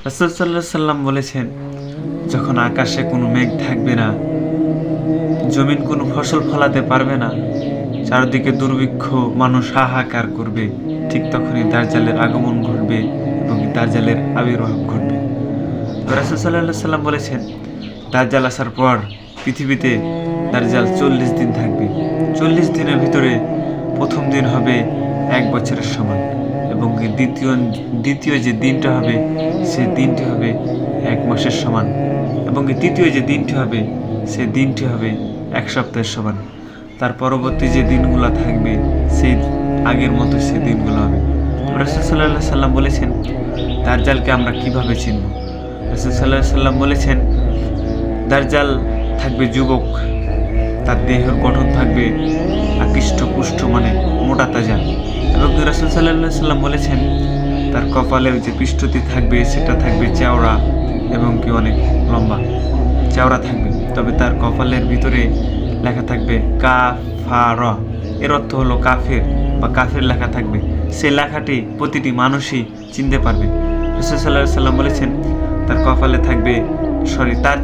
রাসূল সাল্লাল্লাহু আলাইহি সাল্লাম বলেছেন, যখন আকাশে কোনো মেঘ থাকবে না, জমিন কোনো ফসল ফলাতে পারবে না, চারদিকে দুর্ভিক্ষ, মানুষ হাহাকার করবে, ঠিক তখনই দাজ্জালের আগমন ঘটবে এবং দাজ্জালের আবির্ভাব ঘটবে। রাসূল সাল্লাল্লাহু আলাইহি সাল্লাম বলেছেন, দাজ্জাল আসার পর পৃথিবীতে দাজ্জাল 40 দিন থাকবে। 40 দিনের ভিতরে প্রথম দিন হবে 1 বছরের সমান, এবং দ্বিতীয় যে দিনটা হবে সেই দিনটি হবে 1 মাসের সমান, এবং তৃতীয় যে দিনটি হবে সেই দিনটি হবে 1 সপ্তাহের সমান। তার পরবর্তী যে দিনগুলো থাকবে সেই আগের মতো সেই দিনগুলো হবে। রাসূল সাল্লাল্লাহু আলাইহি সাল্লাম বলেছেন, দাজ্জালকে আমরা কিভাবে চিনব? রাসূল সাল্লাল্লাহু আলাইহি সাল্লাম বলেছেন, দাজ্জাল থাকবে যুবক, তার দেহের গঠন থাকবে আকৃষ্ট পুষ্ট, মানে মোটা তাজা, এবং রাসূল সাল্লাল্লাহু আলাইহি সাল্লাম বলেছেন, তার কপালের যে পৃষ্ঠটি থাকবে সেটা থাকবে চওড়া এবং অনেক লম্বা চওড়া থাকবে, তবে তার কপালের ভিতরে লেখা থাকবে কাফার, এর অর্থ হলো কাফের বা কাফের লেখা থাকবে। সেই লেখাটি প্রতিটি মানুষই চিনতে পারবে। রাসূল সাল্লাল্লাহু আলাইহি সাল্লাম বলেছেন, তার কপালে থাকবে তার